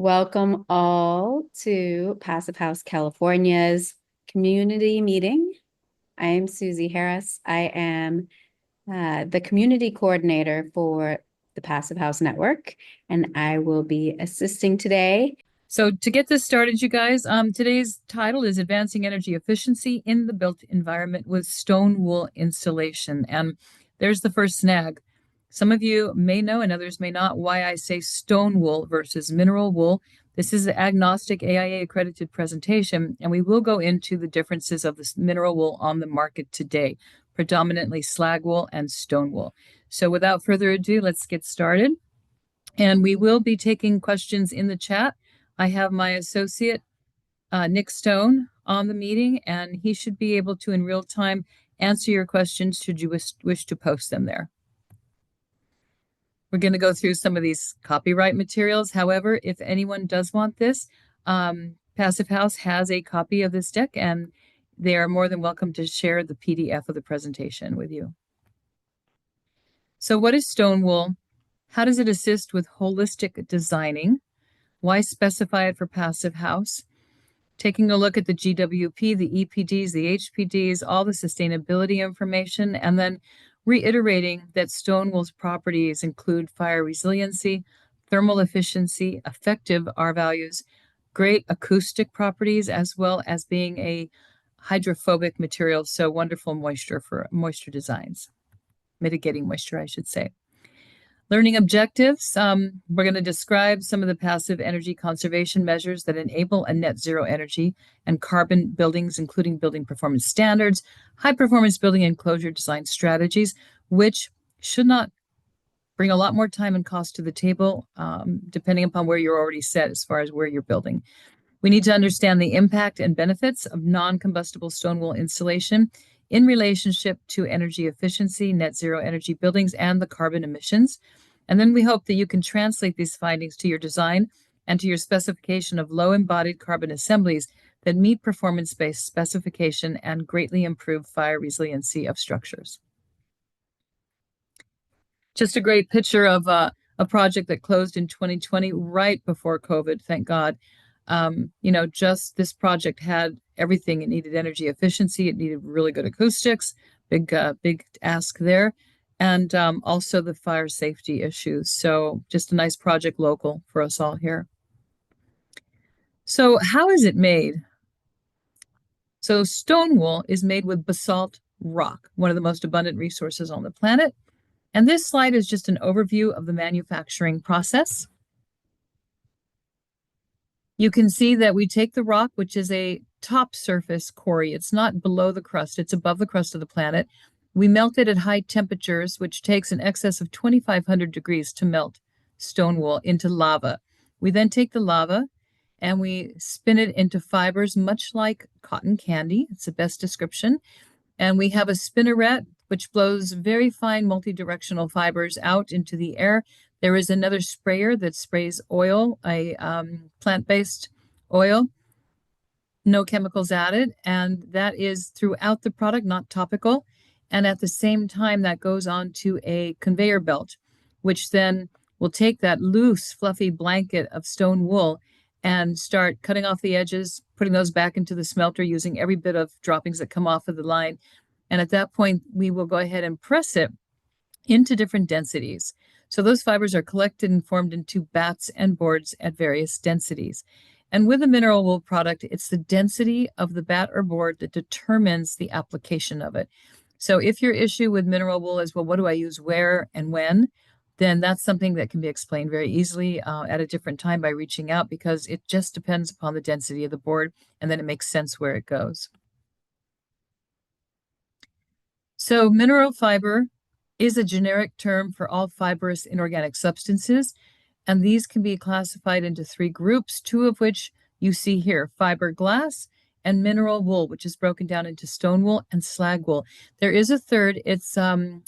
Welcome all to Passive House California's community meeting. I am Susie Harris. I am the community coordinator for the Passive House Network, and I will be assisting today. So to get this started, you guys, today's title is Advancing Energy Efficiency in the Built Environment with Stone Wool Insulation. And there's the first snag. Some of you may know and others may not why I say stone wool versus mineral wool. This is an agnostic AIA accredited presentation, and we will go into the differences of this mineral wool on the market today, predominantly slag wool and stone wool. So without further ado, let's get started. And we will be taking questions in the chat. I have my associate, Nick Stone, on the meeting, and he should be able to, in real time, answer your questions should you wish to post them there. We're going to go through some of these copyright materials. However, if anyone does want this, Passive House has a copy of this deck, and they are more than welcome to share the PDF of the presentation with you. So what is stone wool? How does it assist with holistic designing? Why specify it for Passive House? Taking a look at the GWP, the EPDs, the HPDs, all the sustainability information, and then reiterating that stone wool's properties include fire resiliency, thermal efficiency, effective R values, great acoustic properties, as well as being a hydrophobic material, so wonderful moisture for moisture designs, mitigating moisture, I should say. Learning objectives, we're going to describe some of the passive energy conservation measures that enable a net zero energy and carbon buildings, including building performance standards, high performance building enclosure design strategies, which should not bring a lot more time and cost to the table, depending upon where you're already set as far as where you're building. We need to understand the impact and benefits of non-combustible stone wool insulation in relationship to energy efficiency, net zero energy buildings, and the carbon emissions. And then we hope that you can translate these findings to your design and to your specification of low embodied carbon assemblies that meet performance-based specification and greatly improve fire resiliency of structures. Just a great picture of a project that closed in 2020, right before COVID, thank God. Just this project had everything. It needed energy efficiency. It needed really good acoustics, big ask there. And also the fire safety issues. So just a nice project local for us all here. So how is it made? So stone wool is made with basalt rock, one of the most abundant resources on the planet. And this slide is just an overview of the manufacturing process. You can see that we take the rock, which is a top surface quarry. It's not below the crust, it's above the crust of the planet. We melt it at high temperatures, which takes an excess of 2,500 degrees to melt stone wool into lava. We then take the lava and we spin it into fibers, much like cotton candy. It's the best description. And we have a spinneret, which blows very fine multi-directional fibers out into the air. There is another sprayer that sprays oil, a plant-based oil, no chemicals added, and that is throughout the product, not topical. And at the same time, that goes on to a conveyor belt, which then will take that loose, fluffy blanket of stone wool and start cutting off the edges, putting those back into the smelter using every bit of droppings that come off of the line. And at that point, we will go ahead and press it into different densities. So those fibers are collected and formed into bats and boards at various densities. And with a mineral wool product, it's the density of the bat or board that determines the application of it. So if your issue with mineral wool is, well, what do I use where and when? Then that's something that can be explained very easily at a different time by reaching out, because it just depends upon the density of the board, and then it makes sense where it goes. So mineral fiber is a generic term for all fibrous inorganic substances, and these can be classified into three groups, two of which you see here, fiberglass and mineral wool, which is broken down into stone wool and slag wool. There is a third, it's a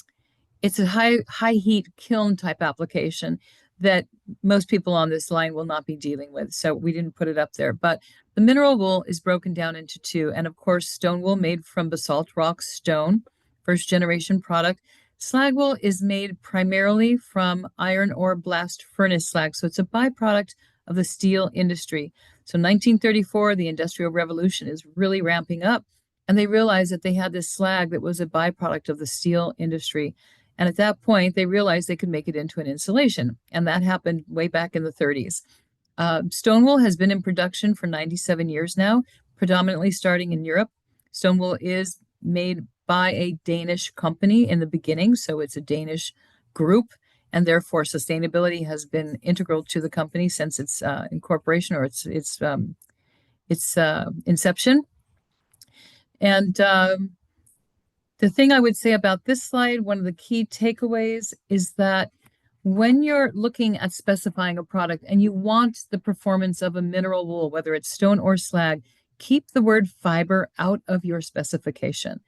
high heat kiln type application that most people on this line will not be dealing with, so we didn't put it up there. But the mineral wool is broken down into two, and of course stone wool made from basalt rock stone, first generation product. Slag wool is made primarily from iron ore blast furnace slag, so it's a byproduct of the steel industry. So 1934, the Industrial Revolution is really ramping up, and they realized that they had this slag that was a byproduct of the steel industry. And at that point, they realized they could make it into an insulation, and that happened way back in the 30s. Stone wool has been in production for 97 years now, predominantly starting in Europe. Stone wool is made by a Danish company in the beginning, so it's a Danish group, and therefore sustainability has been integral to the company since its incorporation or its inception. And the thing I would say about this slide, one of the key takeaways is that when you're looking at specifying a product and you want the performance of a mineral wool, whether it's stone or slag, keep the word fiber out of your specification.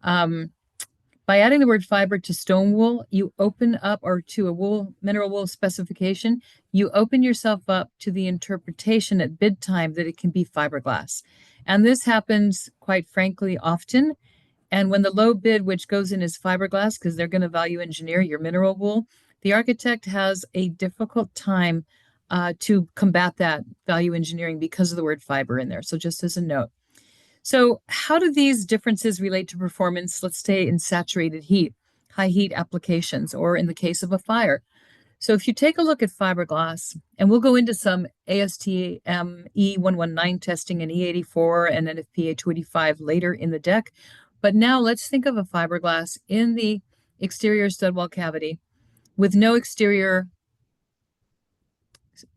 By adding the word fiber to stone wool, you open up, or to a mineral wool specification, you open yourself up to the interpretation at bid time that it can be fiberglass. And this happens, quite frankly, often. And when the low bid, which goes in, is fiberglass, because they're going to value engineer your mineral wool, the architect has a difficult time to combat that value engineering because of the word fiber in there. So just as a note. So how do these differences relate to performance, let's say in saturated heat, high heat applications, or in the case of a fire? So if you take a look at fiberglass, and we'll go into some ASTM E119 testing and E84 and NFPA 285 later in the deck, but now let's think of a fiberglass in the exterior stud wall cavity with no exterior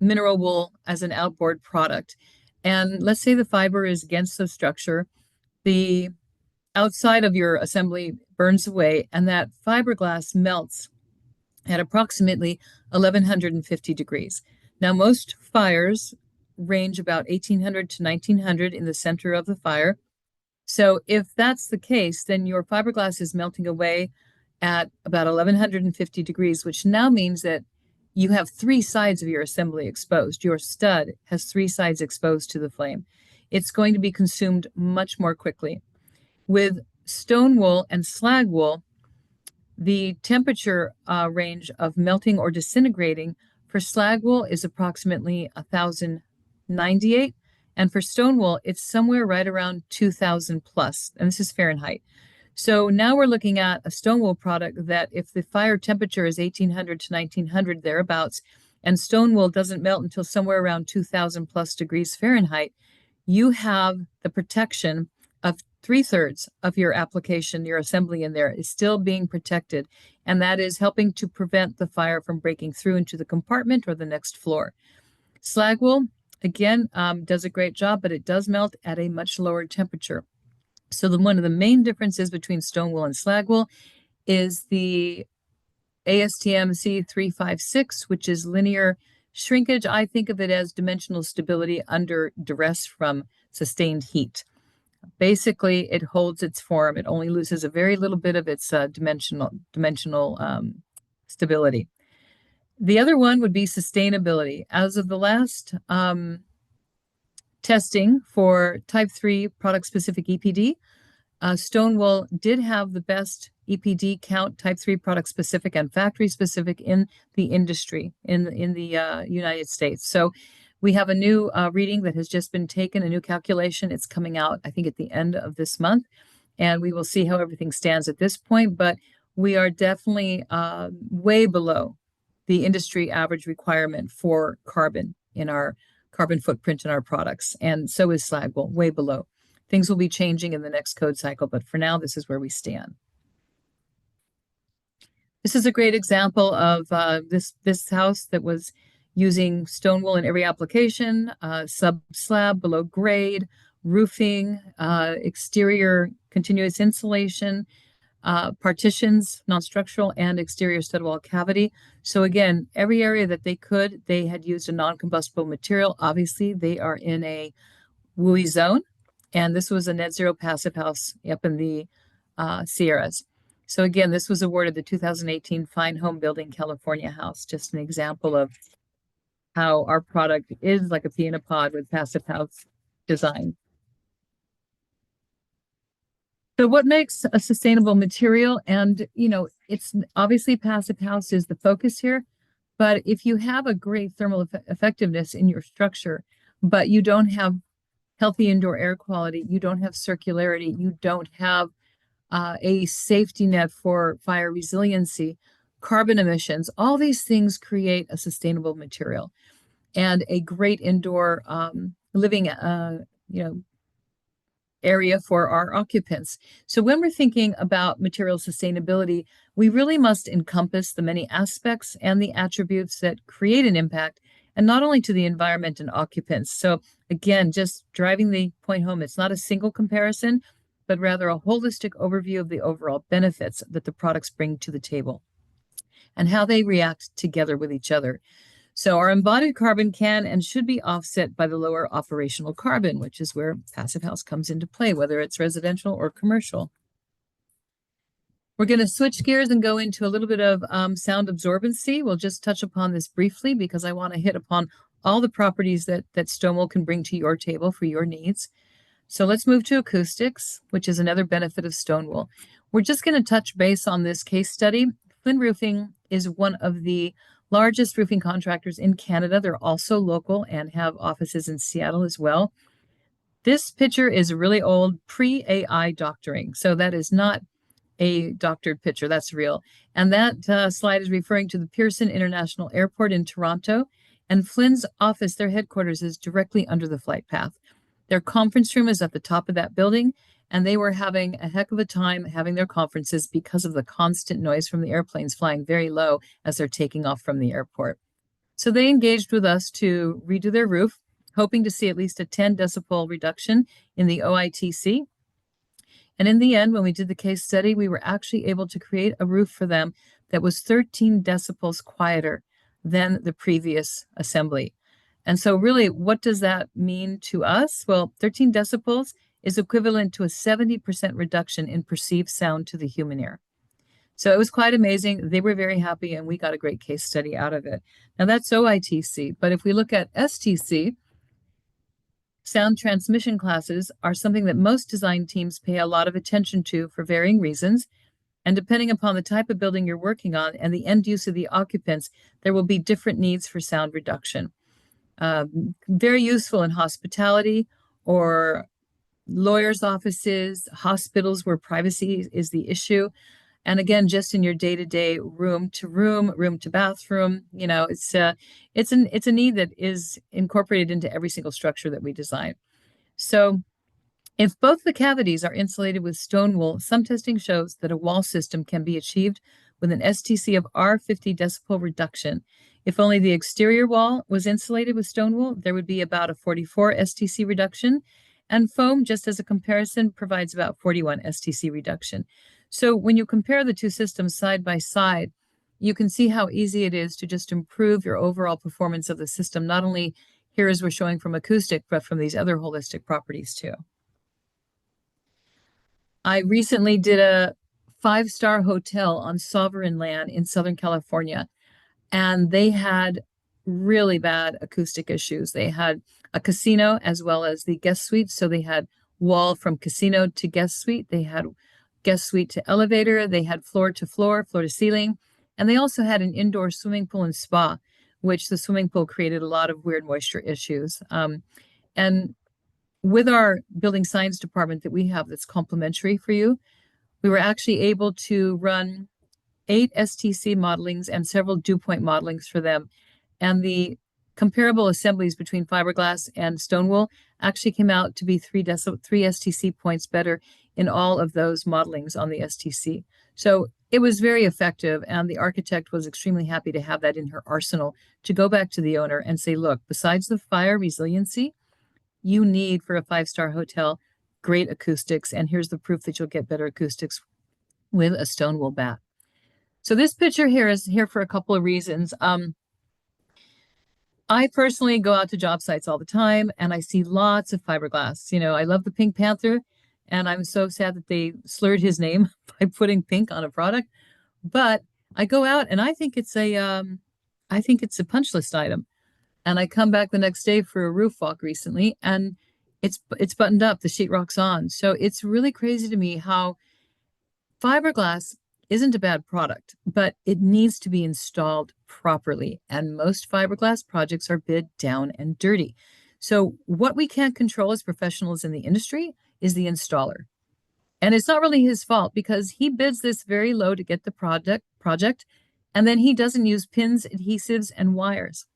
mineral wool as an outboard product. And let's say the fiber is against the structure, the outside of your assembly burns away, and that fiberglass melts at approximately 1150 degrees. Now, most fires range about 1800 to 1900 in the center of the fire. So if that's the case, then your fiberglass is melting away at about 1150 degrees, which now means that you have three sides of your assembly exposed. Your stud has three sides exposed to the flame. It's going to be consumed much more quickly. With stone wool and slag wool, the temperature range of melting or disintegrating for slag wool is approximately 1098. And for stone wool, it's somewhere right around 2000 plus. And this is Fahrenheit. So now we're looking at a stone wool product that if the fire temperature is 1800 to 1900 thereabouts, and stone wool doesn't melt until somewhere around 2000 plus degrees Fahrenheit, you have the protection of 3/3 of your application, your assembly in there is still being protected. And that is helping to prevent the fire from breaking through into the compartment or the next floor. Slag wool, again, does a great job, but it does melt at a much lower temperature. So one of the main differences between stone wool and slag wool is the ASTM C356, which is linear shrinkage. I think of it as dimensional stability under duress from sustained heat. Basically, it holds its form. It only loses a very little bit of its dimensional stability. The other one would be sustainability. As of the last testing for Type 3 product-specific EPD, stone wool did have the best EPD count, Type 3 product-specific and factory-specific in the industry, in the United States. So we have a new reading that has just been taken, a new calculation. It's coming out, I think, at the end of this month, and we will see how everything stands at this point. But we are definitely way below the industry average requirement for carbon in our carbon footprint in our products. And so is slag wool, way below. Things will be changing in the next code cycle, but for now, this is where we stand. This is a great example of this house that was using stone wool in every application, sub-slab, below grade, roofing, exterior continuous insulation, partitions, non-structural, and exterior stud wall cavity. So again, every area that they could, they had used a non-combustible material. Obviously, they are in a WUI zone, and this was a net zero passive house up in the Sierras. So again, this was awarded the 2018 Fine Home Building California House, just an example of how our product is like a pea in a pod with passive house design. So what makes a sustainable material? And, you know, it's obviously passive house is the focus here, But if you have a great thermal effectiveness in your structure, but you don't have healthy indoor air quality, you don't have circularity, you don't have a safety net for fire resiliency, carbon emissions, all these things create a sustainable material and a great indoor living area for our occupants. So when we're thinking about material sustainability, we really must encompass the many aspects and the attributes that create an impact, and not only to the environment and occupants. So again, just driving the point home, it's not a single comparison, but rather a holistic overview of the overall benefits that the products bring to the table and how they react together with each other. So our embodied carbon can and should be offset by the lower operational carbon, which is where Passive House comes into play, whether it's residential or commercial. We're going to switch gears and go into a little bit of sound absorbency. We'll just touch upon this briefly because I want to hit upon all the properties that stone wool can bring to your table for your needs. So let's move to acoustics, which is another benefit of stone wool. We're just going to touch base on this case study. Flynn Roofing is one of the largest roofing contractors in Canada. They're also local and have offices in Seattle as well. This picture is really old, pre-AI doctoring. So that is not a doctored picture, that's real. And that slide is referring to the Pearson International Airport in Toronto. And Flynn's office, their headquarters, is directly under the flight path. Their conference room is at the top of that building, and they were having a heck of a time having their conferences because of the constant noise from the airplanes flying very low as they're taking off from the airport. So they engaged with us to redo their roof, hoping to see at least a 10 decibel reduction in the OITC. And in the end, when we did the case study, we were actually able to create a roof for them that was 13 decibels quieter than the previous assembly. And so really, what does that mean to us? Well, 13 decibels is equivalent to a 70% reduction in perceived sound to the human ear. So it was quite amazing. They were very happy, and we got a great case study out of it. Now that's OITC, but if we look at STC, sound transmission classes are something that most design teams pay a lot of attention to for varying reasons. And depending upon the type of building you're working on and the end use of the occupants, there will be different needs for sound reduction. Very useful in hospitality or lawyers' offices, hospitals where privacy is the issue. And again, just in your day-to-day room to room, room to bathroom, it's a need that is incorporated into every single structure that we design. So if both the cavities are insulated with stone wool, some testing shows that a wall system can be achieved with an STC of R50 decibel reduction. If only the exterior wall was insulated with stone wool, there would be about a 44 STC reduction, and foam, just as a comparison, provides about 41 STC reduction. So when you compare the two systems side by side, you can see how easy it is to just improve your overall performance of the system, not only here as we're showing from acoustic, but from these other holistic properties too. I recently did a 5-star hotel on sovereign land in Southern California, and they had really bad acoustic issues. They had a casino as well as the guest suite. So they had wall from casino to guest suite. They had guest suite to elevator. They had floor to floor, floor to ceiling. And they also had an indoor swimming pool and spa, which the swimming pool created a lot of weird moisture issues. And with our building science department that we have that's complimentary for you, we were actually able to run 8 STC modelings and several dew point modelings for them. And the comparable assemblies between fiberglass and stone wool actually came out to be 3 STC points better in all of those modelings on the STC. So it was very effective, and the architect was extremely happy to have that in her arsenal to go back to the owner and say, look, besides the fire resiliency, you need for a 5-star hotel great acoustics, and here's the proof that you'll get better acoustics with a stone wool bath. So this picture here is here for a couple of reasons. I personally go out to job sites all the time, and I see lots of fiberglass. I love the Pink Panther, and I'm so sad that they slurred his name by putting pink on a product. But I go out, and I think it's a punch list item. And I come back the next day for a roof walk recently, and it's buttoned up, the sheetrock's on. So it's really crazy to me how fiberglass isn't a bad product, but it needs to be installed properly. And most fiberglass projects are bid down and dirty. So what we can't control as professionals in the industry is the installer. And it's not really his fault because he bids this very low to get the project, and then he doesn't use pins, adhesives, and wires.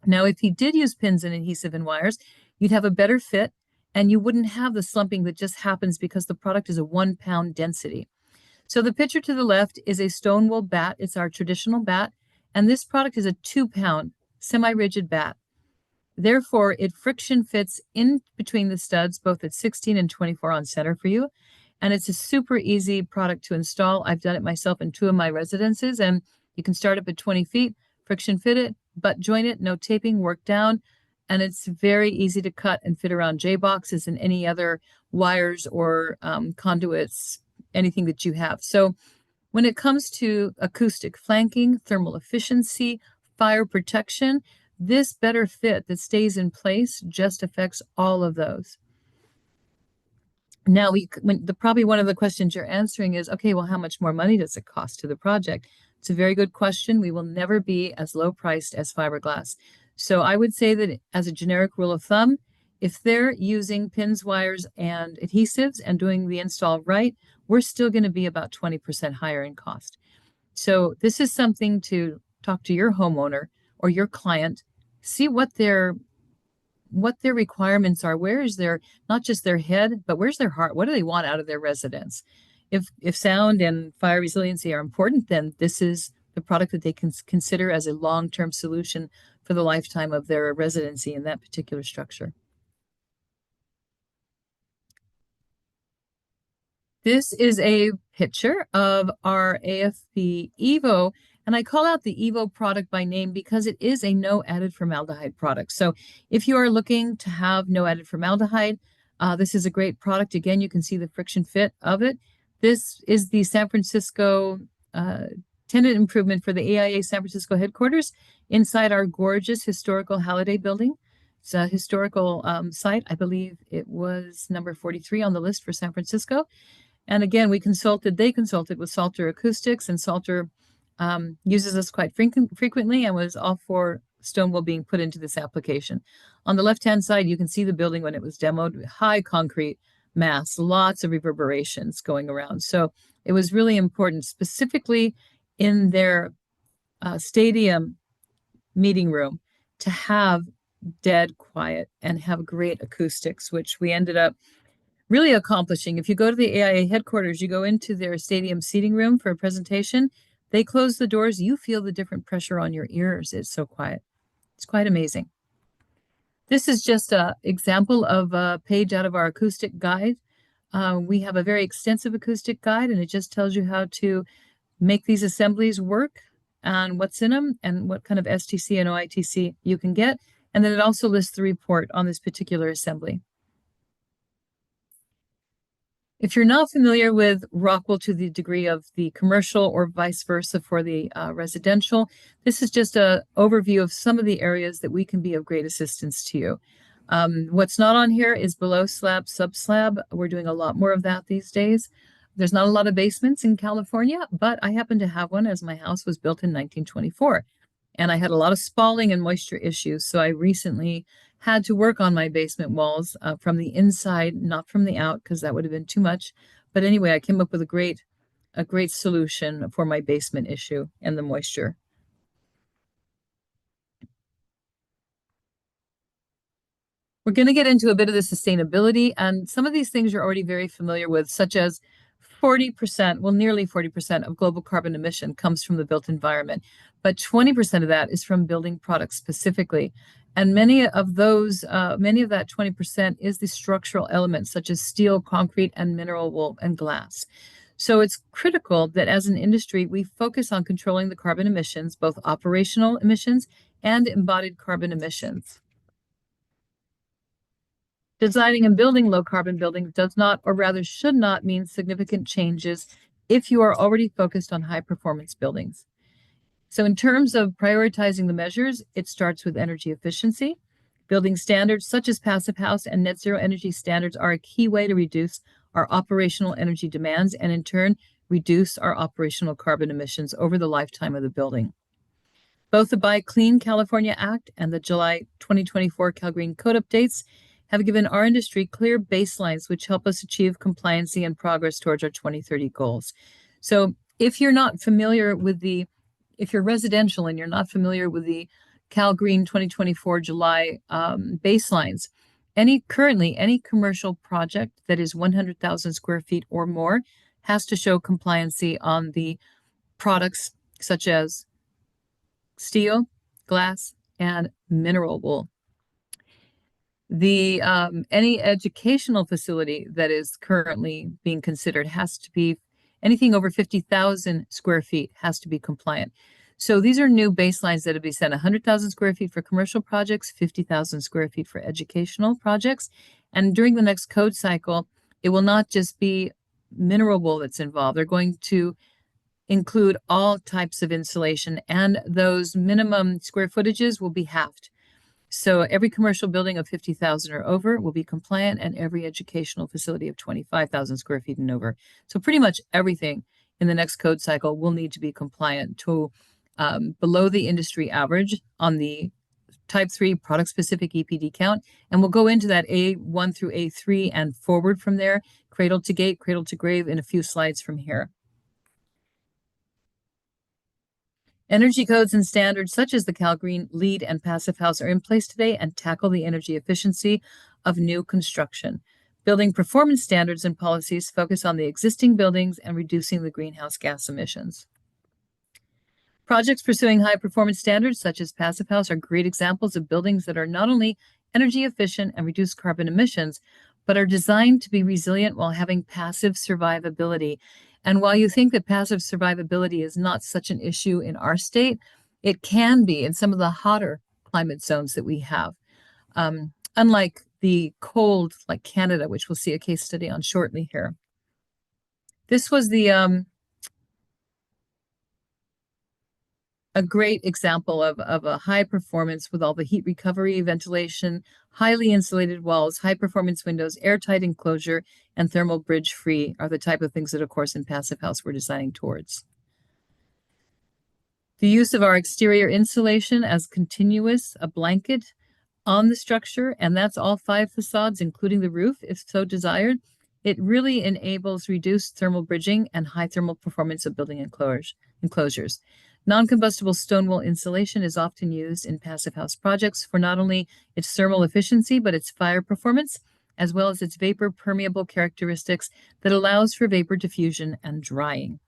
Now, if he did use pins and adhesive and wires, you'd have a better fit and you wouldn't have the slumping that just happens because the product is a 1 pound density. So the picture to the left is a stone wool bat. It's our traditional bat. And this product is a 2 pound semi-rigid bat. Therefore, it friction fits in between the studs, both at 16 and 24 on center for you. And it's a super easy product to install. I've done it myself in 2 of my residences, and you can start up at 20 feet, friction fit it, butt joint it, no taping, work down. And it's very easy to cut and fit around J-boxes and any other wires or conduits, anything that you have. So when it comes to acoustic flanking, thermal efficiency, fire protection, this better fit that stays in place just affects all of those. Now, probably one of the questions you're answering is, okay, well, how much more money does it cost to the project? It's a very good question. We will never be as low priced as fiberglass. So I would say that as a generic rule of thumb, if they're using pins, wires, and adhesives and doing the install right, we're still going to be about 20% higher in cost. So this is something to talk to your homeowner or your client, see what their requirements are. Where is their, not just their head, but where's their heart? What do they want out of their residence? If sound and fire resiliency are important, then this is the product that they can consider as a long-term solution for the lifetime of their residency in that particular structure. This is a picture of our AFB Evo, and I call out the Evo product by name because it is a no added formaldehyde product. So if you are looking to have no added formaldehyde, this is a great product. Again, you can see the friction fit of it. This is the San Francisco tenant improvement for the AIA San Francisco headquarters inside our gorgeous historical Halliday building. It's a historical site. I believe it was number 43 on the list for San Francisco. And again, they consulted with Salter Acoustics, and Salter uses us quite frequently and was all for stone wool being put into this application. On the left-hand side, you can see the building when it was demoed, high concrete mass, lots of reverberations going around. So it was really important, specifically in their stadium meeting room, to have dead quiet and have great acoustics, which we ended up really accomplishing. If you go to the AIA headquarters, you go into their stadium seating room for a presentation, they close the doors, you feel the different pressure on your ears. It's so quiet. It's quite amazing. This is just an example of a page out of our acoustic guide. We have a very extensive acoustic guide, and it just tells you how to make these assemblies work and what's in them and what kind of STC and OITC you can get. And then it also lists the report on this particular assembly. If you're not familiar with Rockwell to the degree of the commercial or vice versa for the residential, this is just an overview of some of the areas that we can be of great assistance to you. What's not on here is below slab, sub slab. We're doing a lot more of that these days. There's not a lot of basements in California, but I happen to have one as my house was built in 1924. And I had a lot of spalling and moisture issues. So I recently had to work on my basement walls from the inside, not from the out, because that would have been too much. But anyway, I came up with a great solution for my basement issue and the moisture. We're going to get into a bit of the sustainability, and some of these things you're already very familiar with, such as 40%, well, nearly 40% of global carbon emission comes from the built environment, but 20% of that is from building products specifically. And many of that 20% is the structural elements such as steel, concrete, and mineral wool and glass. So it's critical that as an industry, we focus on controlling the carbon emissions, both operational emissions and embodied carbon emissions. Designing and building low carbon buildings does not, or rather should not, mean significant changes if you are already focused on high performance buildings. So in terms of prioritizing the measures, it starts with energy efficiency. Building standards such as Passive House and net zero energy standards are a key way to reduce our operational energy demands and in turn reduce our operational carbon emissions over the lifetime of the building. Both the Buy Clean California Act and the July 2024 CalGreen Code updates have given our industry clear baselines which help us achieve compliancy and progress towards our 2030 goals. So if you're not familiar with if you're residential and you're not familiar with the CalGreen 2024 July baselines, any commercial project that is 100,000 square feet or more has to show compliancy on the products such as steel, glass, and mineral wool. Any educational facility that is currently being considered has to be anything over 50,000 square feet has to be compliant. So these are new baselines that have been set: 100,000 square feet for commercial projects, 50,000 square feet for educational projects. And during the next code cycle, it will not just be mineral wool that's involved. They're going to include all types of insulation, and those minimum square footages will be halved. So every commercial building of 50,000 or over will be compliant, and every educational facility of 25,000 square feet and over. So pretty much everything in the next code cycle will need to be compliant to below the industry average on the Type 3 product-specific EPD count. And we'll go into that A1 through A3 and forward from there, cradle to gate, cradle to grave, in a few slides from here. Energy codes and standards such as the CalGreen, LEED, and Passive House are in place today and tackle the energy efficiency of new construction. Building performance standards and policies focus on the existing buildings and reducing the greenhouse gas emissions. Projects pursuing high performance standards such as Passive House are great examples of buildings that are not only energy efficient and reduce carbon emissions, but are designed to be resilient while having passive survivability. And while you think that passive survivability is not such an issue in our state, it can be in some of the hotter climate zones that we have. Unlike the cold, like Canada, which we'll see a case study on shortly here. This was a great example of a high performance with all the heat recovery, ventilation, highly insulated walls, high performance windows, airtight enclosure, and thermal bridge free are the type of things that, of course, in Passive House we're designing towards. The use of our exterior insulation as continuous, a blanket on the structure, and that's all 5 facades, including the roof, if so desired. It really enables reduced thermal bridging and high thermal performance of building enclosures. Non-combustible stone wool insulation is often used in Passive House projects for not only its thermal efficiency, but its fire performance, as well as its vapor permeable characteristics that allows for vapor diffusion and drying.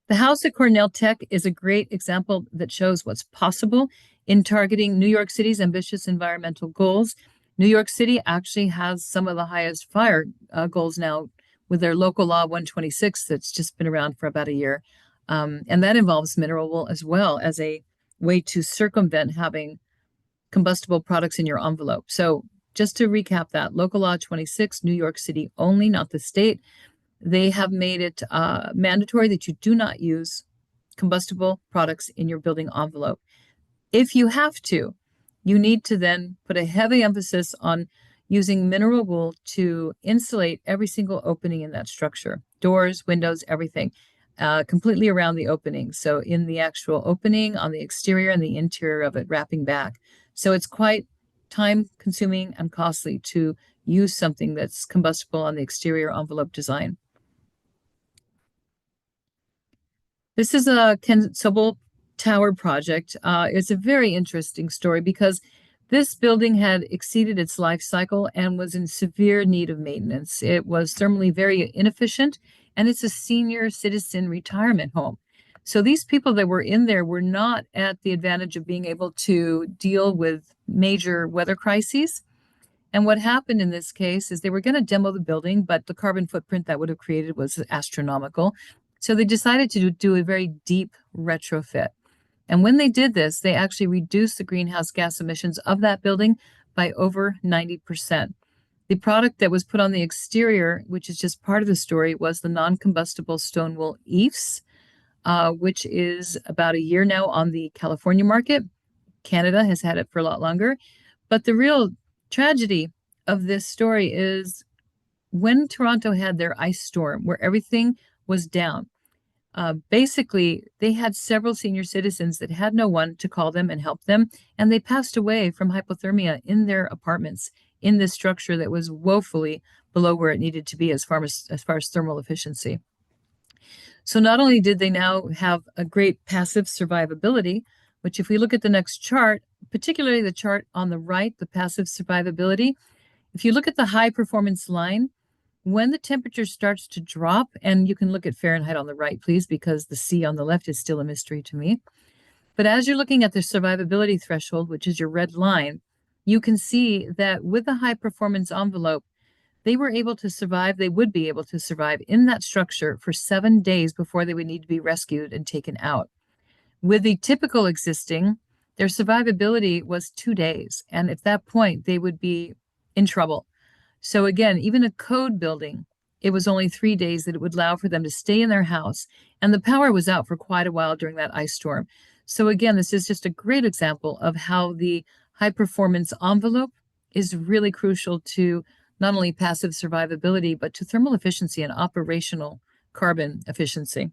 The house at Cornell Tech is a great example that shows what's possible in targeting New York City's ambitious environmental goals. New York City actually has some of the highest fire goals now with their local law 126 that's just been around for about a year. And that involves mineral wool as well as a way to circumvent having combustible products in your envelope. So just to recap that, local law 26, New York City only, not the state. They have made it mandatory that you do not use combustible products in your building envelope. If you have to, you need to then put a heavy emphasis on using mineral wool to insulate every single opening in that structure, doors, windows, everything, completely around the opening. So in the actual opening, on the exterior and the interior of it, wrapping back. So it's quite time consuming and costly to use something that's combustible on the exterior envelope design. This is a Ken Sobel Tower project. It's a very interesting story because this building had exceeded its life cycle and was in severe need of maintenance. It was thermally very inefficient, and it's a senior citizen retirement home. So these people that were in there were not at the advantage of being able to deal with major weather crises. And what happened in this case is they were going to demo the building, but the carbon footprint that would have created was astronomical. So they decided to do a very deep retrofit. And when they did this, they actually reduced the greenhouse gas emissions of that building by over 90%. The product that was put on the exterior, which is just part of the story, was the non-combustible stone wool eaves, which is about a year now on the California market. Canada has had it for a lot longer. But the real tragedy of this story is when Toronto had their ice storm where everything was down, basically, they had several senior citizens that had no one to call them and help them, and they passed away from hypothermia in their apartments in this structure that was woefully below where it needed to be as far as thermal efficiency. So not only did they now have a great passive survivability, which if we look at the next chart, particularly the chart on the right, the passive survivability, if you look at the high performance line, when the temperature starts to drop, and you can look at Fahrenheit on the right, please, because the C on the left is still a mystery to me. But as you're looking at the survivability threshold, which is your red line, you can see that with the high performance envelope, they were able to survive, they would be able to survive in that structure for 7 days before they would need to be rescued and taken out. With the typical existing, their survivability was 2 days. And at that point, they would be in trouble. So again, even a code building, it was only 3 days that it would allow for them to stay in their house. And the power was out for quite a while during that ice storm. So again, this is just a great example of how the high performance envelope is really crucial to not only passive survivability, but to thermal efficiency and operational carbon efficiency.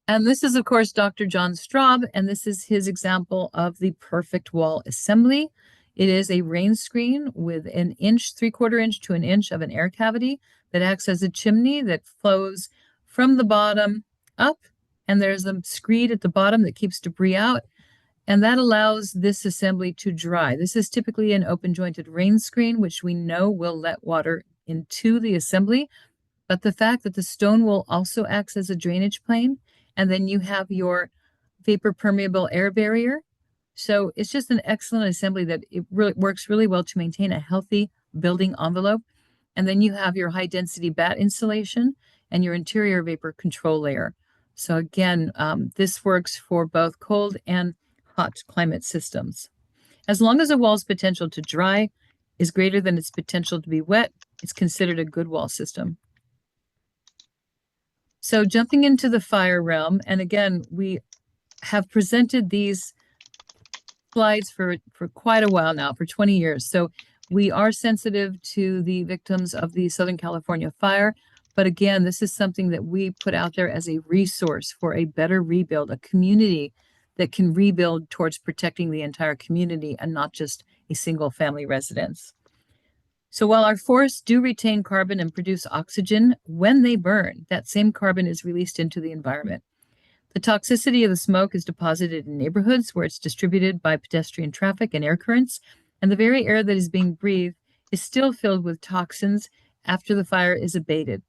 And this is, of course, Dr. John Straub, and this is his example of the perfect wall assembly. It is a rain screen with an inch, 3/4 inch to an inch of an air cavity that acts as a chimney that flows from the bottom up, and there's a screed at the bottom that keeps debris out, and that allows this assembly to dry. This is typically an open jointed rain screen, which we know will let water into the assembly, but the fact that the stone wool also acts as a drainage plane, and then you have your vapor permeable air barrier. So it's just an excellent assembly that it really works really well to maintain a healthy building envelope. And then you have your high density bat insulation and your interior vapor control layer. So again, this works for both cold and hot climate systems. As long as a wall's potential to dry is greater than its potential to be wet, it's considered a good wall system. So jumping into the fire realm, and again, we have presented these slides for quite a while now, for 20 years. So we are sensitive to the victims of the Southern California fire. But again, this is something that we put out there as a resource for a better rebuild, a community that can rebuild towards protecting the entire community and not just a single family residence. So while our forests do retain carbon and produce oxygen, when they burn, that same carbon is released into the environment. The toxicity of the smoke is deposited in neighborhoods where it's distributed by pedestrian traffic and air currents, and the very air that is being breathed is still filled with toxins after the fire is abated.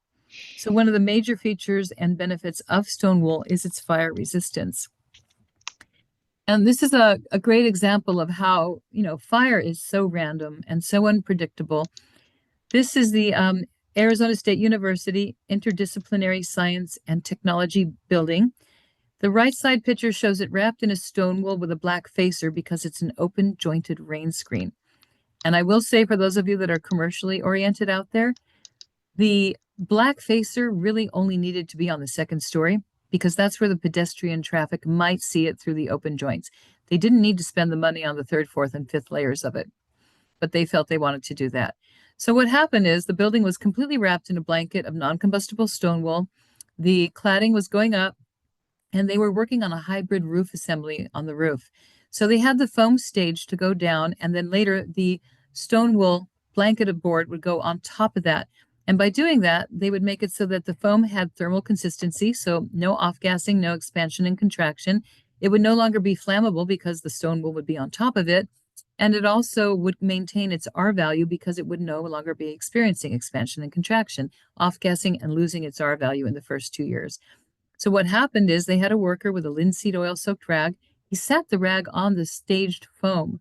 So one of the major features and benefits of stone wool is its fire resistance. And this is a great example of how, fire is so random and so unpredictable. This is the Arizona State University Interdisciplinary Science and Technology building. The right side picture shows it wrapped in a stone wool with a black facer because it's an open jointed rain screen. And I will say, for those of you that are commercially oriented out there, the black facer really only needed to be on the second story because that's where the pedestrian traffic might see it through the open joints. They didn't need to spend the money on the third, fourth, and fifth layers of it, but they felt they wanted to do that. So what happened is the building was completely wrapped in a blanket of non-combustible stone wool. The cladding was going up, and they were working on a hybrid roof assembly on the roof. So they had the foam stage to go down, and then later the stone wool blanketed board would go on top of that. And by doing that, they would make it so that the foam had thermal consistency, so no off-gassing, no expansion and contraction. It would no longer be flammable because the stone wool would be on top of it. And it also would maintain its R value because it would no longer be experiencing expansion and contraction, off-gassing and losing its R value in the first 2 years. So what happened is they had a worker with a linseed oil-soaked rag. He sat the rag on the staged foam.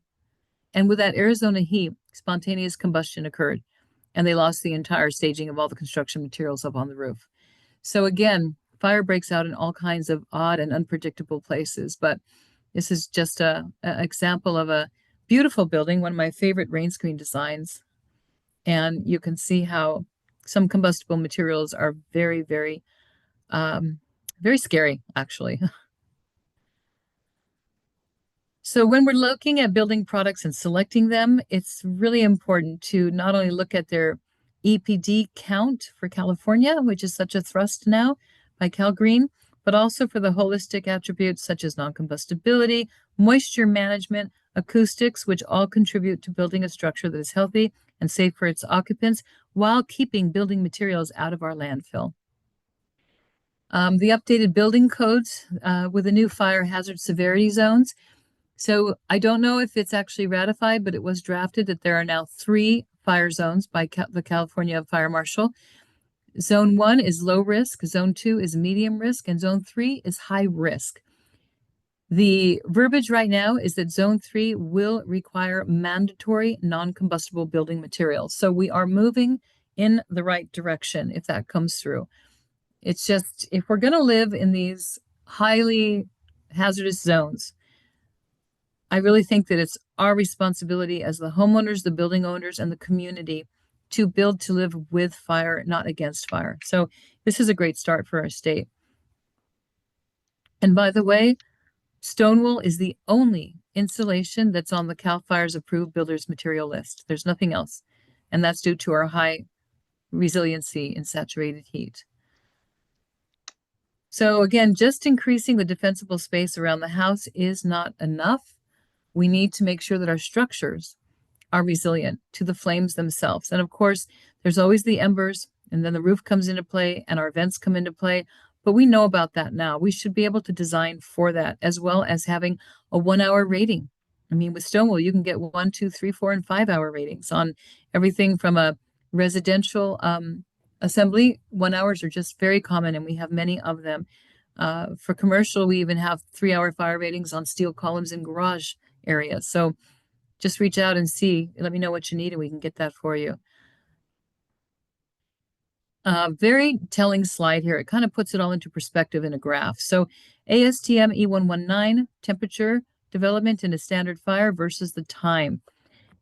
And with that Arizona heat, spontaneous combustion occurred. And they lost the entire staging of all the construction materials up on the roof. So again, fire breaks out in all kinds of odd and unpredictable places. But this is just an example of a beautiful building, one of my favorite rain screen designs. And you can see how some combustible materials are very, very, very scary, actually. So when we're looking at building products and selecting them, it's really important to not only look at their EPD count for California, which is such a thrust now by Cal Green, but also for the holistic attributes such as non-combustibility, moisture management, acoustics, which all contribute to building a structure that is healthy and safe for its occupants while keeping building materials out of our landfill. The updated building codes with the new fire hazard severity zones. So I don't know if it's actually ratified, but it was drafted that there are now 3 fire zones by the California Fire Marshal. Zone 1 is low risk, Zone 2 is medium risk, and Zone 3 is high risk. The verbiage right now is that Zone 3 will require mandatory non-combustible building materials. So we are moving in the right direction if that comes through. It's just, if we're going to live in these highly hazardous zones, I really think that it's our responsibility as the homeowners, the building owners, and the community to build to live with fire, not against fire. So this is a great start for our state. And by the way, stone wool is the only insulation that's on the CAL FIRE's approved builder's material list. There's nothing else. And that's due to our high resiliency in saturated heat. So again, just increasing the defensible space around the house is not enough. We need to make sure that our structures are resilient to the flames themselves. And of course, there's always the embers, and then the roof comes into play and our vents come into play. But we know about that now. We should be able to design for that, as well as having a 1-hour rating. I mean, with stone wool, you can get 1, 2, 3, 4, and 5-hour ratings on everything from a residential assembly. 1 hours are just very common, and we have many of them. For commercial, we even have 3-hour fire ratings on steel columns in garage areas. So just reach out and see. Let me know what you need, and we can get that for you. Very telling slide here. It kind of puts it all into perspective in a graph. So ASTM E119, temperature development in a standard fire versus the time.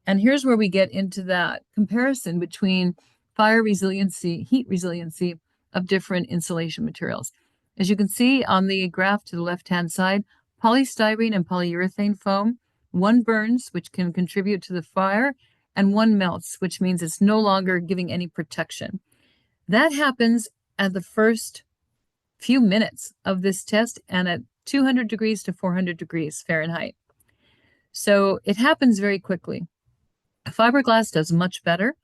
And here's where we get into that comparison between fire resiliency, heat resiliency of different insulation materials. As you can see on the graph to the left-hand side, polystyrene and polyurethane foam, one burns, which can contribute to the fire, and one melts, which means it's no longer giving any protection. That happens at the first few minutes of this test and at 200 degrees to 400 degrees Fahrenheit. So it happens very quickly. Fiberglass does much better.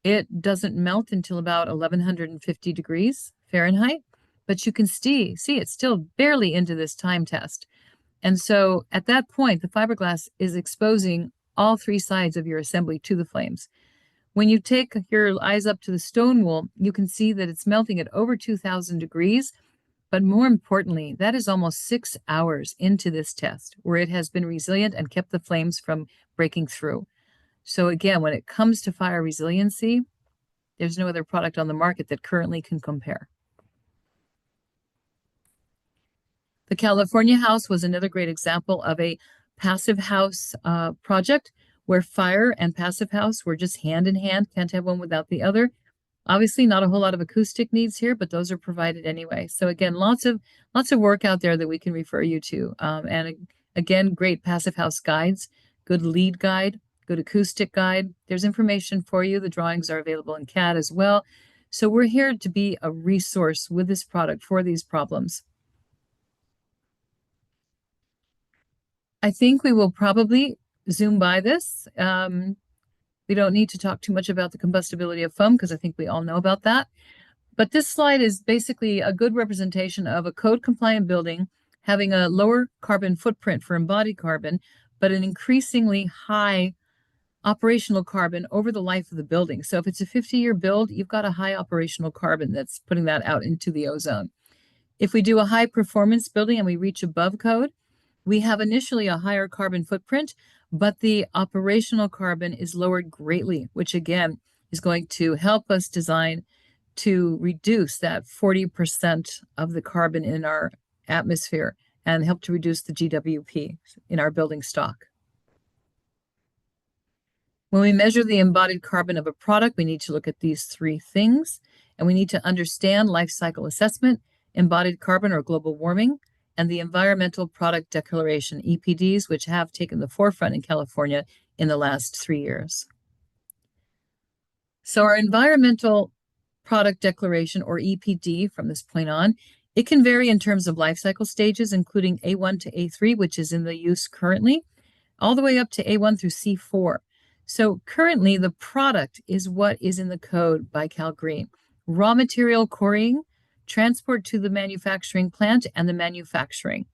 It doesn't melt until about 1150 degrees Fahrenheit, but you can see it's still barely into this time test. And so at that point, the fiberglass is exposing all 3 sides of your assembly to the flames. When you take your eyes up to the stone wool, you can see that it's melting at over 2000 degrees. But more importantly, that is almost 6 hours into this test where it has been resilient and kept the flames from breaking through. So again, when it comes to fire resiliency, there's no other product on the market that currently can compare. The California house was another great example of a passive house project where fire and passive house were just hand in hand, can't have one without the other. Obviously, not a whole lot of acoustic needs here, but those are provided anyway. So again, lots of work out there that we can refer you to. And again, great passive house guides, good lead guide, good acoustic guide. There's information for you. The drawings are available in CAD as well. So we're here to be a resource with this product for these problems. I think we will probably zoom by this. We don't need to talk too much about the combustibility of foam because I think we all know about that. But this slide is basically a good representation of a code-compliant building having a lower carbon footprint for embodied carbon, but an increasingly high operational carbon over the life of the building. So if it's a 50-year build, you've got a high operational carbon that's putting that out into the ozone. If we do a high performance building and we reach above code, we have initially a higher carbon footprint, but the operational carbon is lowered greatly, which again is going to help us design to reduce that 40% of the carbon in our atmosphere and help to reduce the GWP in our building stock. When we measure the embodied carbon of a product, we need to look at these 3 things, and we need to understand life cycle assessment, embodied carbon or global warming, and the Environmental Product Declaration, EPDs, which have taken the forefront in California in the last 3 years. So our Environmental Product Declaration, or EPD, from this point on, it can vary in terms of life cycle stages, including A1 to A3, which is in the use currently, all the way up to A1 through C4. So currently, the product is what is in the code by Cal Green. Raw material quarrying, transport to the manufacturing plant, and the manufacturing.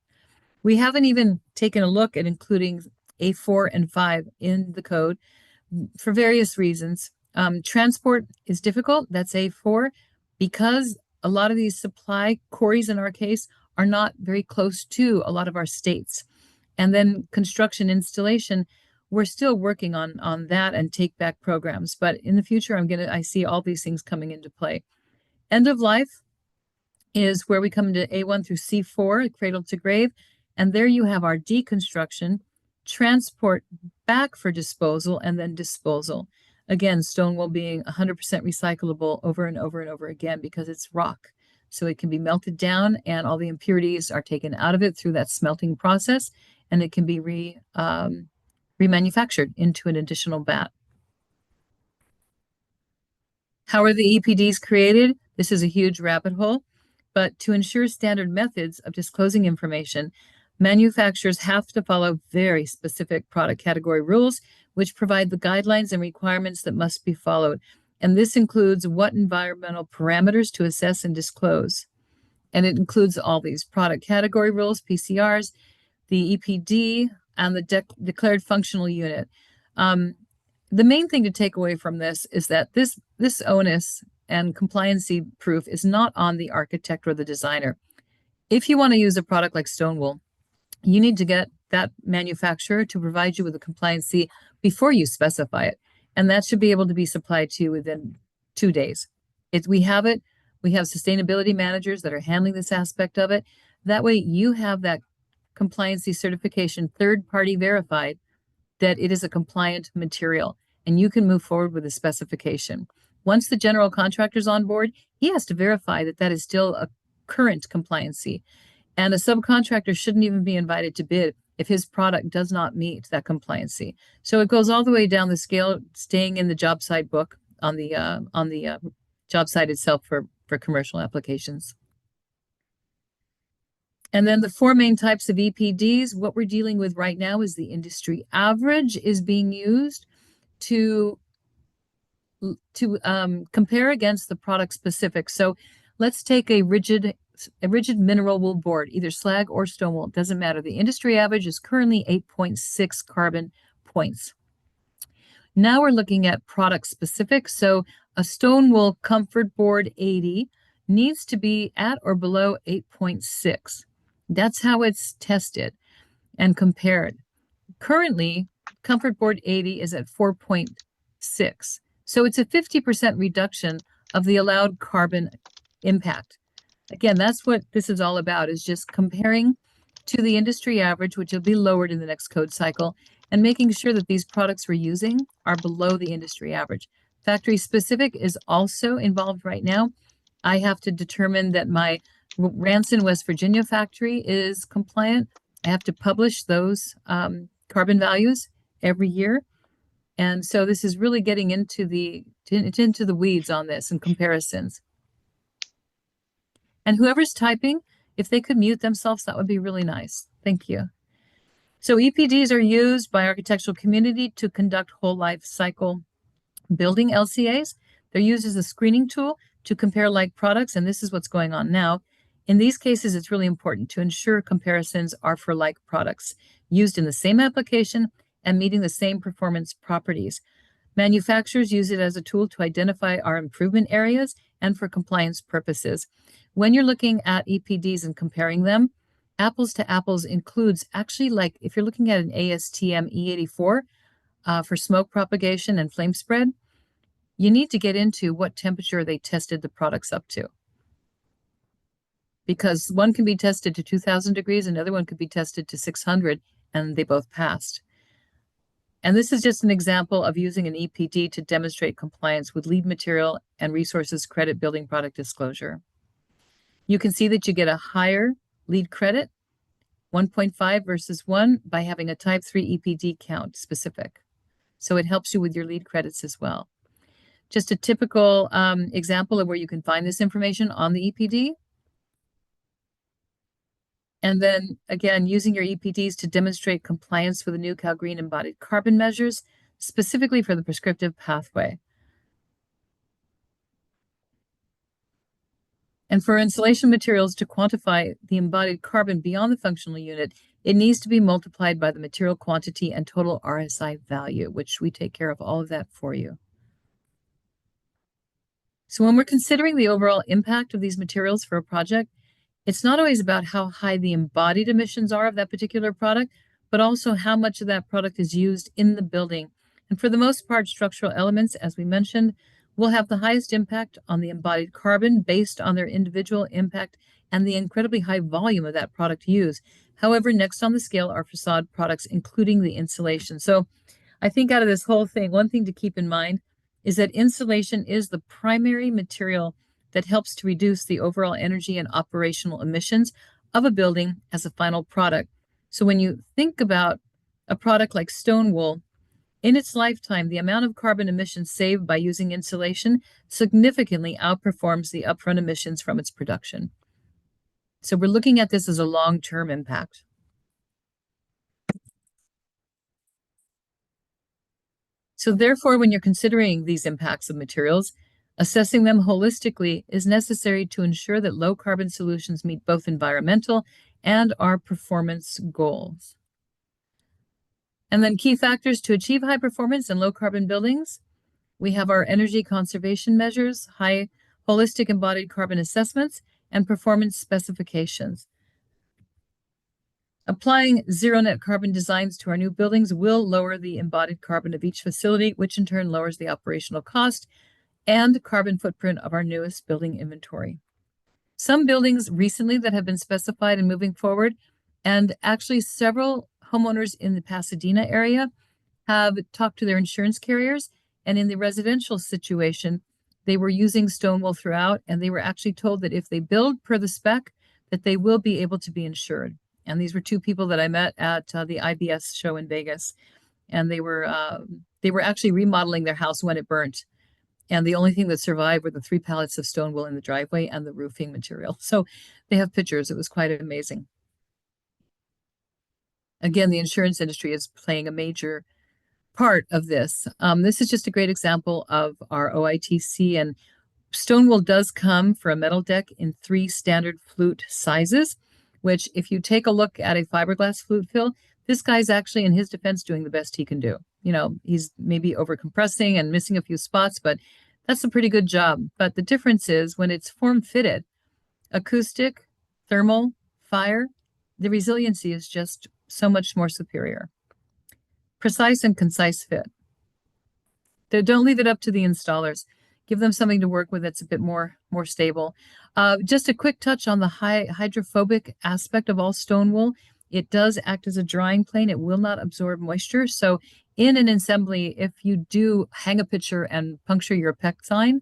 We haven't even taken a look at including A4 and 5 in the code for various reasons. Transport is difficult, that's A4, because a lot of these supply quarries in our case are not very close to a lot of our states. And then construction installation, we're still working on that and take back programs. But in the future, I see all these things coming into play. End of life is where we come into A1 through C4, cradle to grave. And there you have our deconstruction, transport back for disposal, and then disposal. Again, stone wool being 100% recyclable over and over and over again because it's rock. So it can be melted down and all the impurities are taken out of it through that smelting process, and it can be remanufactured into an additional bat. How are the EPDs created? This is a huge rabbit hole, but to ensure standard methods of disclosing information, manufacturers have to follow very specific product category rules, which provide the guidelines and requirements that must be followed. And this includes what environmental parameters to assess and disclose. And it includes all these product category rules, PCRs, the EPD, and the declared functional unit. The main thing to take away from this is that this onus and compliancy proof is not on the architect or the designer. If you want to use a product like stone wool, you need to get that manufacturer to provide you with a compliancy before you specify it. And that should be able to be supplied to you within 2 days. We have sustainability managers that are handling this aspect of it. That way you have that compliancy certification third-party verified that it is a compliant material, and you can move forward with the specification. Once the general contractor's on board, he has to verify that that is still a current compliancy. And a subcontractor shouldn't even be invited to bid if his product does not meet that compliancy. So it goes all the way down the scale, staying in the job site book on the job site itself for commercial applications. And then the 4 main types of EPDs, what we're dealing with right now is the industry average is being used to compare against the product specific. So let's take a rigid mineral wool board, either slag or stone wool, it doesn't matter. The industry average is currently 8.6 carbon points. Now we're looking at product specific. So a stone wool comfort board 80 needs to be at or below 8.6. That's how it's tested and compared. Currently, comfort board 80 is at 4.6. So it's a 50% reduction of the allowed carbon impact. Again, that's what this is all about, is just comparing to the industry average, which will be lowered in the next code cycle, and making sure that these products we're using are below the industry average. Factory specific is also involved right now. I have to determine that my Ranson, West Virginia factory is compliant. I have to publish those carbon values every year. And so this is really getting into the weeds on this and comparisons. And whoever's typing, if they could mute themselves, that would be really nice. Thank you. So EPDs are used by architectural community to conduct whole life cycle building LCAs. They're used as a screening tool to compare like products, and this is what's going on now. In these cases, it's really important to ensure comparisons are for like products used in the same application and meeting the same performance properties. Manufacturers use it as a tool to identify our improvement areas and for compliance purposes. When you're looking at EPDs and comparing them, apples to apples includes actually, like if you're looking at an ASTM E84 for smoke propagation and flame spread, you need to get into what temperature they tested the products up to. Because one can be tested to 2000 degrees, another one could be tested to 600, and they both passed. And this is just an example of using an EPD to demonstrate compliance with LEED material and resources credit building product disclosure. You can see that you get a higher LEED credit 1.5 versus 1 by having a type 3 EPD count specific. So it helps you with your LEED credits as well. Just a typical example of where you can find this information on the EPD. And then again, using your EPDs to demonstrate compliance with the new Cal Green embodied carbon measures, specifically for the prescriptive pathway. And for insulation materials to quantify the embodied carbon beyond the functional unit, it needs to be multiplied by the material quantity and total RSI value, which we take care of all of that for you. So when we're considering the overall impact of these materials for a project, it's not always about how high the embodied emissions are of that particular product, but also how much of that product is used in the building. And for the most part, structural elements, as we mentioned, will have the highest impact on the embodied carbon based on their individual impact and the incredibly high volume of that product used. However, next on the scale are facade products, including the insulation. So I think out of this whole thing, one thing to keep in mind is that insulation is the primary material that helps to reduce the overall energy and operational emissions of a building as a final product. So when you think about a product like stone wool, in its lifetime, the amount of carbon emissions saved by using insulation significantly outperforms the upfront emissions from its production. So we're looking at this as a long-term impact. So therefore, when you're considering these impacts of materials, assessing them holistically is necessary to ensure that low carbon solutions meet both environmental and our performance goals. And then key factors to achieve high performance and low carbon buildings. We have our energy conservation measures, high holistic embodied carbon assessments, and performance specifications. Applying zero net carbon designs to our new buildings will lower the embodied carbon of each facility, which in turn lowers the operational cost and carbon footprint of our newest building inventory. Some buildings recently that have been specified and moving forward, and actually several homeowners in the Pasadena area have talked to their insurance carriers, and in the residential situation, they were using stone wool throughout, and they were actually told that if they build per the spec, that they will be able to be insured. And these were two people that I met at the IBS show in Vegas, and they were actually remodeling their house when it burnt. And the only thing that survived were the 3 pallets of stone wool in the driveway and the roofing material. So they have pictures. It was quite amazing. Again, the insurance industry is playing a major part of this. This is just a great example of our OITC, and stone wool does come for a metal deck in 3 standard flute sizes, which if you take a look at a fiberglass flute fill, this guy's actually, in his defense, doing the best he can do. You know, he's maybe over compressing and missing a few spots, but that's a pretty good job. But the difference is when it's form fitted, acoustic, thermal, fire, the resiliency is just so much more superior. Precise and concise fit. Don't leave it up to the installers. Give them something to work with that's a bit more stable. Just a quick touch on the high hydrophobic aspect of all stone wool. It does act as a drying plane. It will not absorb moisture. So in an assembly, if you do hang a picture and puncture your PEC sign,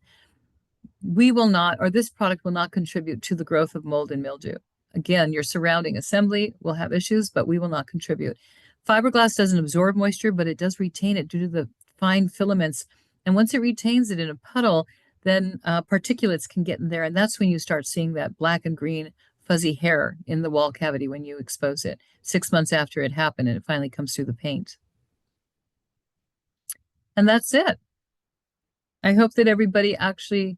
we will not, or this product will not contribute to the growth of mold and mildew. Again, your surrounding assembly will have issues, but we will not contribute. Fiberglass doesn't absorb moisture, but it does retain it due to the fine filaments. And once it retains it in a puddle, then particulates can get in there. And that's when you start seeing that black and green fuzzy hair in the wall cavity when you expose it 6 months after it happened and it finally comes through the paint. And that's it. I hope that everybody actually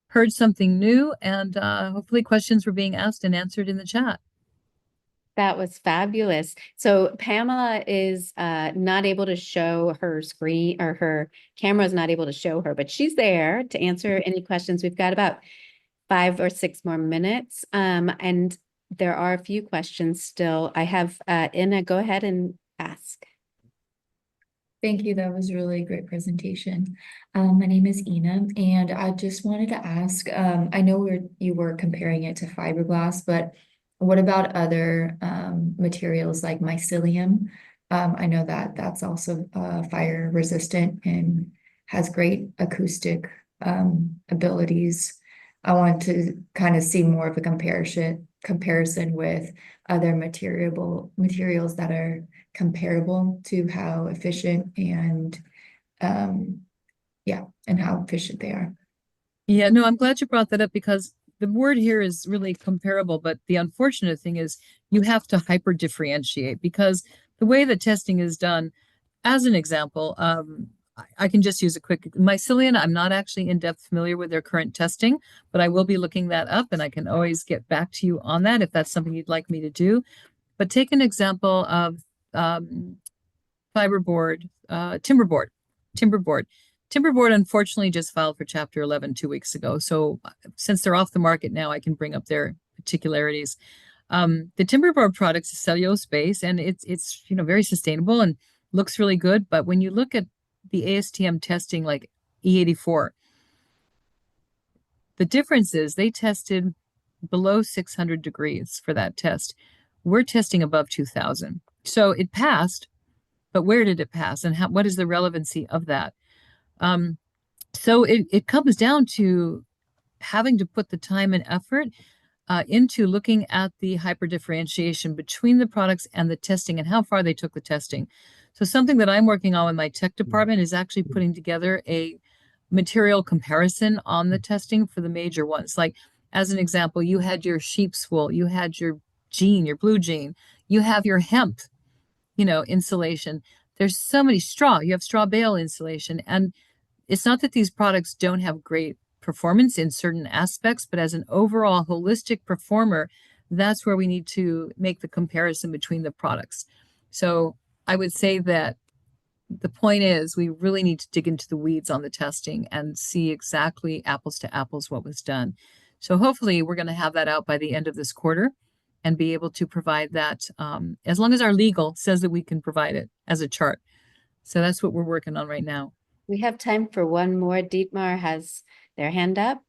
heard something new, and hopefully questions were being asked and answered in the chat. That was fabulous. So Pamela is not able to show her screen, or her camera is not able to show her, but she's there to answer any questions. We've got about 5 or 6 more minutes. And there are a few questions still. I have Inna, go ahead and ask. Thank you. That was a really great presentation. My name is Ina, and I just wanted to ask, I know you were comparing it to fiberglass, but what about other materials like mycelium? I know that that's also fire resistant and has great acoustic abilities. I want to kind of see more of a comparison with other materials that are comparable to how efficient and and how efficient they are. Yeah, no, I'm glad you brought that up because the word here is really comparable, but the unfortunate thing is you have to hyper differentiate because the way that testing is done, as an example, I can just use a quick mycelium. I'm not actually in depth familiar with their current testing, but I will be looking that up and I can always get back to you on that if that's something you'd like me to do. But take an example of fiberboard, timberboard. Timberboard unfortunately just filed for Chapter 11 2 weeks ago. So since they're off the market now, I can bring up their particularities. The timberboard products is cellulose base and it's very sustainable and looks really good. But when you look at the ASTM testing like E84, the difference is they tested below 600 degrees for that test. We're testing above 2000. So it passed, but where did it pass and what is the relevancy of that? So it comes down to having to put the time and effort into looking at the hyperdifferentiation between the products and the testing and how far they took the testing. So something that I'm working on with my tech department is actually putting together a material comparison on the testing for the major ones. Like, as an example, you had your sheep's wool, you had your jean, your blue jean, you have your hemp, insulation. There's so many straw, you have straw bale insulation. And it's not that these products don't have great performance in certain aspects, but as an overall holistic performer, that's where we need to make the comparison between the products. So I would say that the point is we really need to dig into the weeds on the testing and see exactly apples to apples what was done. So hopefully we're going to have that out by the end of this quarter and be able to provide that as long as our legal says that we can provide it as a chart. So that's what we're working on right now. We have time for one more. Dietmar has their hand up.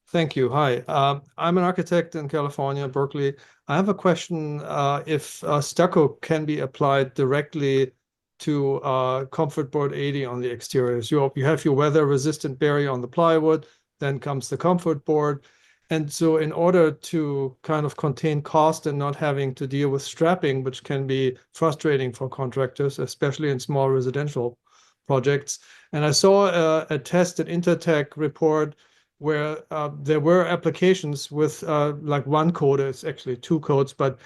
Thank you. Hi, I'm an architect in California, Berkeley. I have a question if stucco can be applied directly to comfort board 80 on the exteriors. You have your weather-resistant barrier on the plywood, then comes the comfort board. And so in order to kind of contain cost and not having to deal with strapping, which can be frustrating for contractors, especially in small residential projects. And I saw a test at Intertech report where there were applications with like one coat, it's actually two coats, but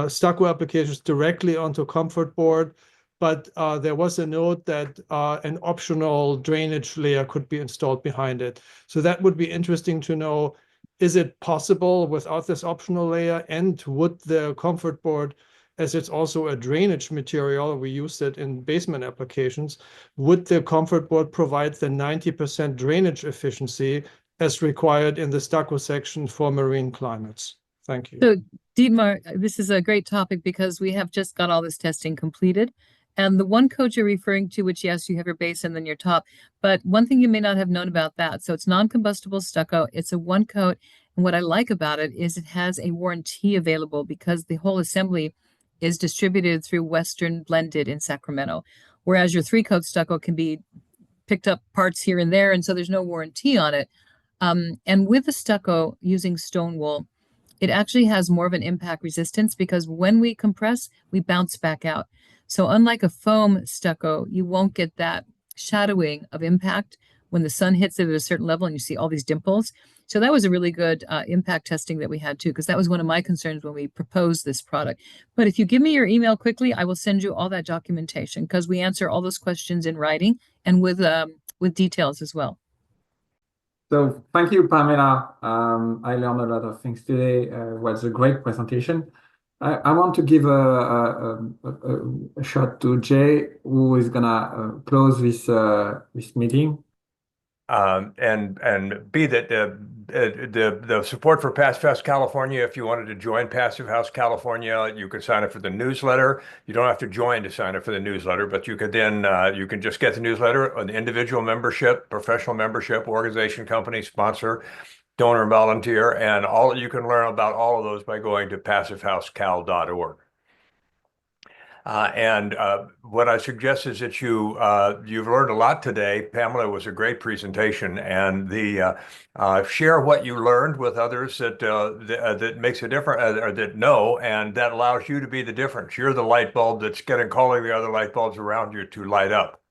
stucco applications directly onto comfort board. But there was a note that an optional drainage layer could be installed behind it. So that would be interesting to know. Is it possible without this optional layer? And would the comfort board, as it's also a drainage material, we use it in basement applications, would the comfort board provide the 90% drainage efficiency as required in the stucco section for marine climates? Thank you. So Dietmar, this is a great topic because we have just got all this testing completed. And the one coat you're referring to, which yes, you have your base and then your top, but one thing you may not have known about that. So it's non-combustible stucco. It's a one coat. And what I like about it is it has a warranty available because the whole assembly is distributed through Western Blended in Sacramento. Whereas your three coat stucco can be picked up parts here and there. And so there's no warranty on it. And with the stucco using stone wool, it actually has more of an impact resistance because when we compress, we bounce back out. So unlike a foam stucco, you won't get that shadowing of impact when the sun hits it at a certain level and you see all these dimples. So that was a really good impact testing that we had too, because that was one of my concerns when we proposed this product. But if you give me your email quickly, I will send you all that documentation because we answer all those questions in writing and with details as well. So thank you, Pamela. I learned a lot of things today. It was a great presentation. I want to give a shot to Jay, who is gonna close this meeting. And B, that the support for Passive House California, if you wanted to join Passive House California, you could sign up for the newsletter. You don't have to join to sign up for the newsletter, but you could then you can just get the newsletter, an individual membership, professional membership, organization, company, sponsor, donor, volunteer, and all you can learn about all of those by going to passivehousecal.org. And what I suggest is that you've learned a lot today. Pamela, was a great presentation, and share what you learned with others that makes a difference, or that know, and that allows you to be the difference. You're the light bulb that's calling the other light bulbs around you to light up.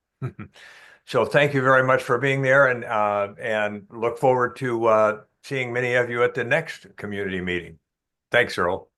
So thank you very much for being there, and look forward to seeing many of you at the next community meeting. Thanks, Earl.